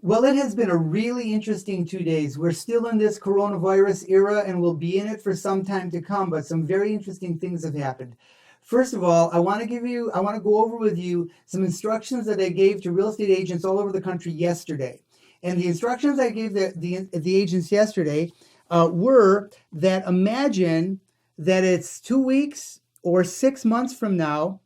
Well, it has been a really interesting 2 days. We're still in this coronavirus era and we'll be in it for some time to come, but some very interesting things have happened. First of all, I want to go over with you some instructions that I gave to real estate agents all over the country yesterday. And the instructions I gave the agents yesterday were that imagine that it's 2 weeks or 6 months from now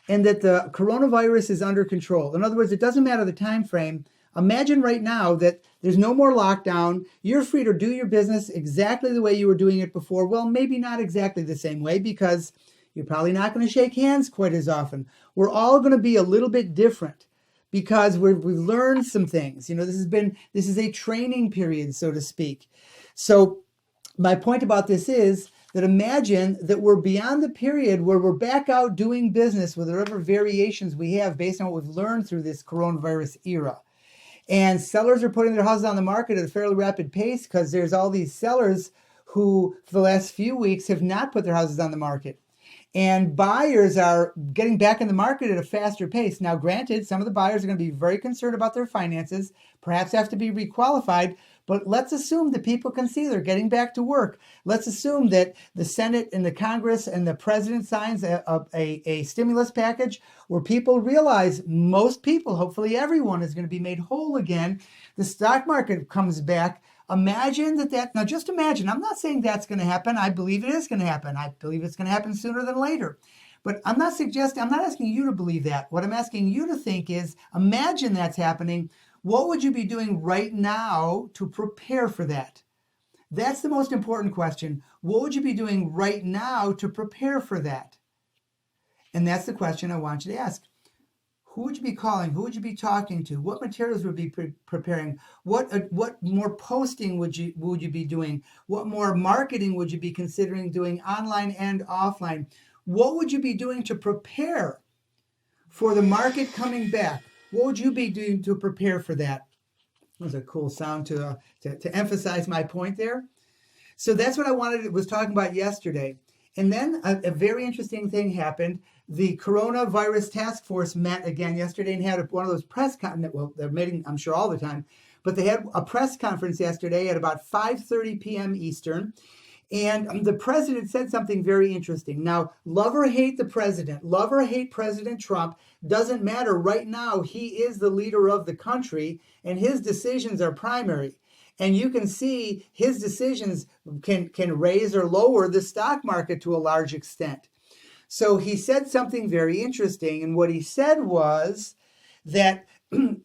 and that the coronavirus is under control. In other words, it doesn't matter the time frame. Imagine right now that there's no more lockdown. You're free to do your business exactly the way you were doing it before. Well, maybe not exactly the same way because you're probably not going to shake hands quite as often. We're all going to be a little bit different because we've learned some things. You know, this is a training period, so to speak. So my point about this is that imagine that we're beyond the period where we're back out doing business with whatever variations we have based on what we've learned through this coronavirus era. And sellers are putting their houses on the market at a fairly rapid pace because there's all these sellers who, for the last few weeks, have not put their houses on the market. And buyers are getting back in the market at a faster pace. Now, granted, some of the buyers are going to be very concerned about their finances, perhaps have to be requalified, but let's assume that people can see they're getting back to work. Let's assume that the Senate and the Congress and the president signs a stimulus package where people realize most people, hopefully everyone, is going to be made whole again. The stock market comes back. Imagine now just imagine, I'm not saying that's going to happen. I believe it is going to happen. I believe it's going to happen sooner than later. But I'm not asking you to believe that. What I'm asking you to think is, imagine that's happening. What would you be doing right now to prepare for that? That's the most important question. What would you be doing right now to prepare for that? And that's the question I want you to ask. Who would you be calling? Who would you be talking to? What materials would you be preparing? What more posting would you be doing? What more marketing would you be considering doing online and offline? What would you be doing to prepare for the market coming back? What would you be doing to prepare for that? That was a cool sound to emphasize my point there. So that's what I was talking about yesterday. And then a very interesting thing happened. The coronavirus task force met again yesterday and had one of those press conferences. Well, they're meeting, I'm sure, all the time, but they had a press conference yesterday at about 5:30 p.m. Eastern. And the president said something very interesting. Now, love or hate the president, love or hate President Trump, doesn't matter. Right now, he is the leader of the country, and his decisions are primary. And you can see his decisions can raise or lower the stock market to a large extent. So he said something very interesting. And what he said was that, remember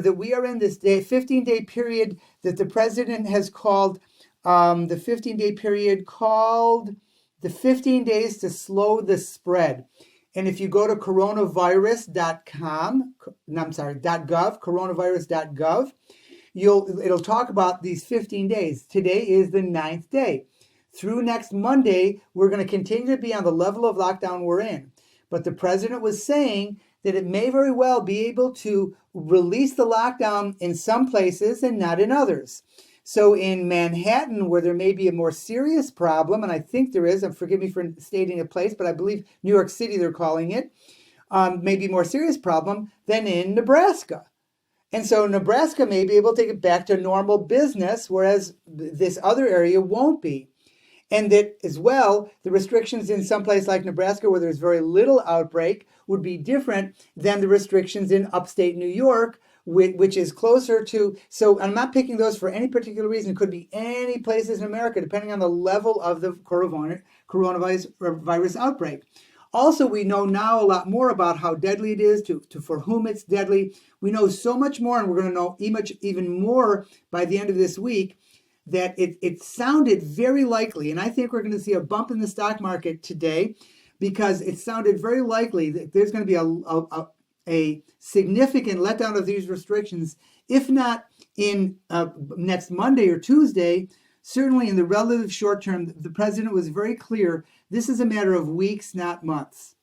that we are in this 15-day period that the president has called the 15-day period called the 15 days to slow the spread. And if you go to coronavirus.gov, it'll talk about these 15 days. Today is the 9th day. Through next Monday, we're going to continue to be on the level of lockdown we're in. But the president was saying that it may very well be able to release the lockdown in some places and not in others. So in Manhattan, where there may be a more serious problem, and I think there is, and forgive me for stating a place, but I believe New York City they're calling it, may be a more serious problem than in Nebraska. And so Nebraska may be able to get back to normal business, whereas this other area won't be. And that as well, the restrictions in some place like Nebraska, where there's very little outbreak, would be different than the restrictions in upstate New York, which is closer to, so I'm not picking those for any particular reason. It could be any places in America, depending on the level of the coronavirus outbreak. Also, we know now a lot more about how deadly it is, for whom it's deadly. We know so much more, and we're going to know even more by the end of this week, that it sounded very likely, and I think we're going to see a bump in the stock market today, because it sounded very likely that there's going to be a significant letdown of these restrictions, if not in next Monday or Tuesday, certainly in the relative short term. The president was very clear. This is a matter of weeks, not months.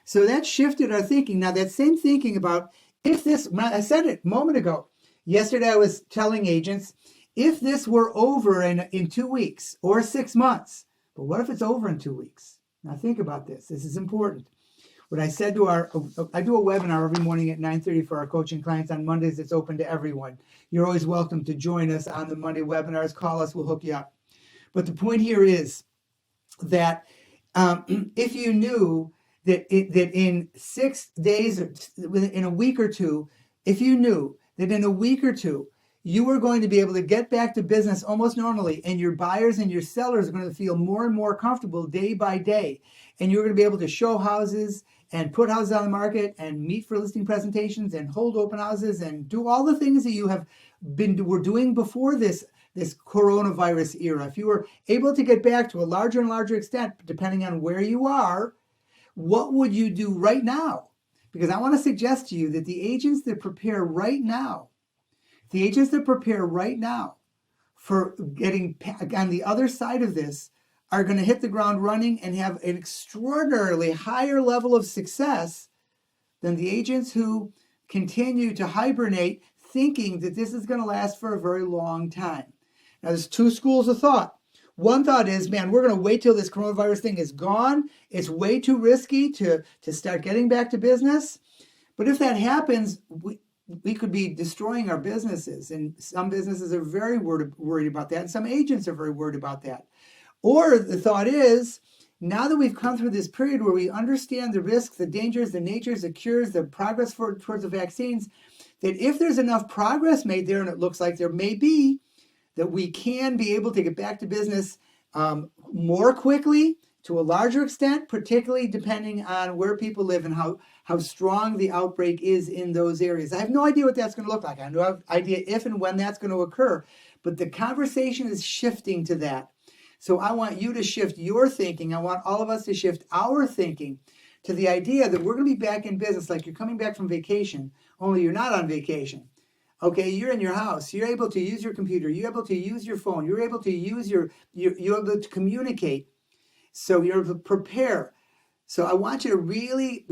So that shifted our thinking. Now, that same thinking about I said it a moment ago. Yesterday, I was telling agents, if this were over in 2 weeks or 6 months, but what if it's over in 2 weeks? Now, think about this. This is important. What I said to I do a webinar every morning at 9:30 for our coaching clients. On Mondays, it's open to everyone. You're always welcome to join us on the Monday webinars. Call us, we'll hook you up. But the point here is that if you knew that in 6 days, in a week or two, if you knew that in a week or two, you were going to be able to get back to business almost normally, and your buyers and your sellers are going to feel more and more comfortable day by day, and you're going to be able to show houses and put houses on the market and meet for listing presentations and hold open houses and do all the things that you were doing before this coronavirus era. If you were able to get back to a larger and larger extent, depending on where you are, what would you do right now? Because I want to suggest to you that the agents that prepare right now for getting on the other side of this are going to hit the ground running and have an extraordinarily higher level of success than the agents who continue to hibernate, thinking that this is going to last for a very long time. Now, there's two schools of thought. One thought is, man, we're going to wait till this coronavirus thing is gone. It's way too risky to start getting back to business. But if that happens, we could be destroying our businesses. And some businesses are very worried about that. And some agents are very worried about that. Or the thought is, now that we've come through this period where we understand the risks, the dangers, the natures, the cures, the progress towards the vaccines, that if there's enough progress made there, and it looks like there may be, that we can be able to get back to business more quickly, to a larger extent, particularly depending on where people live and how strong the outbreak is in those areas. I have no idea what that's going to look like. I have no idea if and when that's going to occur, but the conversation is shifting to that. So I want you to shift your thinking. I want all of us to shift our thinking to the idea that we're going to be back in business like you're coming back from vacation, only you're not on vacation. Okay, you're in your house. You're able to use your computer. You're able to use your phone. You're able to use you're able to communicate. So you're able to prepare. So I want you to really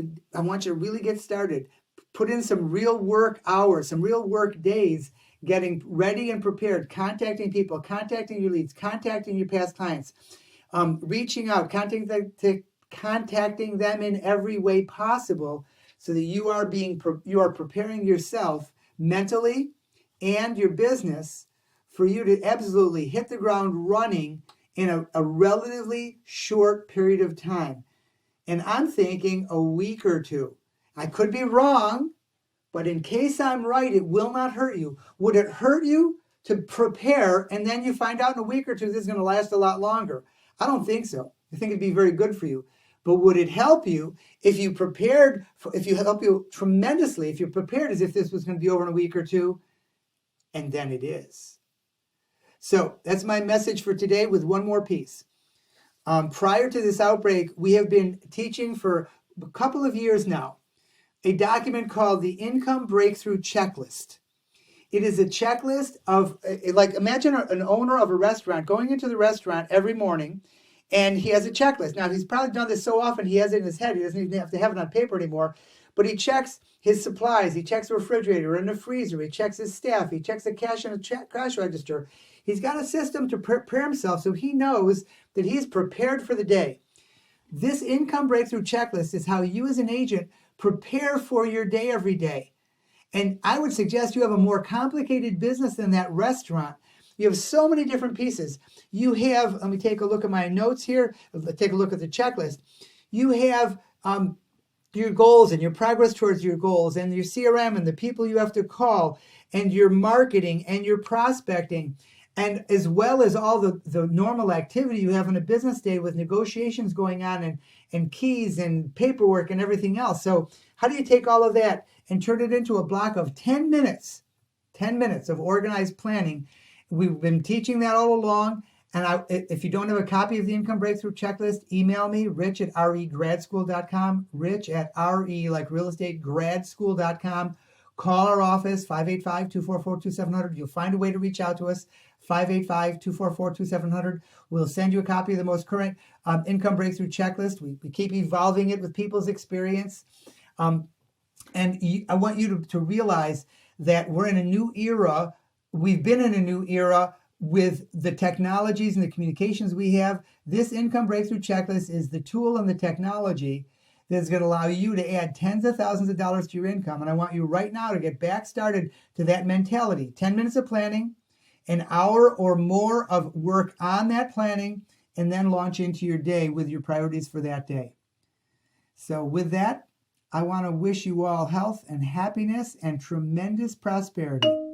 get started. Put in some real work hours, some real work days, getting ready and prepared, contacting people, contacting your leads, contacting your past clients, reaching out, contacting them in every way possible, so that you are preparing yourself mentally and your business for you to absolutely hit the ground running in a relatively short period of time. And I'm thinking a week or two. I could be wrong, but in case I'm right, it will not hurt you. Would it hurt you to prepare and then you find out in a week or two this is going to last a lot longer? I don't think so. I think it'd be very good for you. But would it help you if you prepared, if you help you tremendously, if you're prepared as if this was going to be over in a week or two, and then it is. So that's my message for today with one more piece. Prior to this outbreak, we have been teaching for a couple of years now a document called the Income Breakthrough Checklist. It is a checklist of, like, imagine an owner of a restaurant going into the restaurant every morning, and he has a checklist. Now, he's probably done this so often, he has it in his head. He doesn't even have to have it on paper anymore. But he checks his supplies. He checks the refrigerator and the freezer. He checks his staff. He checks the cash in the cash register. He's got a system to prepare himself so he knows that he's prepared for the day. This Income Breakthrough Checklist is how you as an agent prepare for your day every day. And I would suggest you have a more complicated business than that restaurant. You have so many different pieces. You have, let me take a look at my notes here. Take a look at the checklist. You have your goals and your progress towards your goals and your CRM and the people you have to call and your marketing and your prospecting, and as well as all the normal activity you have in a business day with negotiations going on and keys and paperwork and everything else. So how do you take all of that and turn it into a block of 10 minutes of organized planning? We've been teaching that all along. And if you don't have a copy of the Income Breakthrough Checklist, email me, rich@regradschool.com, rich@re, like real estate, gradschool.com. Call our office, 585-244-2700. You'll find a way to reach out to us, 585-244-2700. We'll send you a copy of the most current Income Breakthrough Checklist. We keep evolving it with people's experience. And I want you to realize that we're in a new era. We've been in a new era with the technologies and the communications we have. This Income Breakthrough Checklist is the tool and the technology that's going to allow you to add tens of thousands of dollars to your income. And I want you right now to get back started to that mentality. 10 minutes of planning, an hour or more of work on that planning, and then launch into your day with your priorities for that day. So with that, I want to wish you all health and happiness and tremendous prosperity.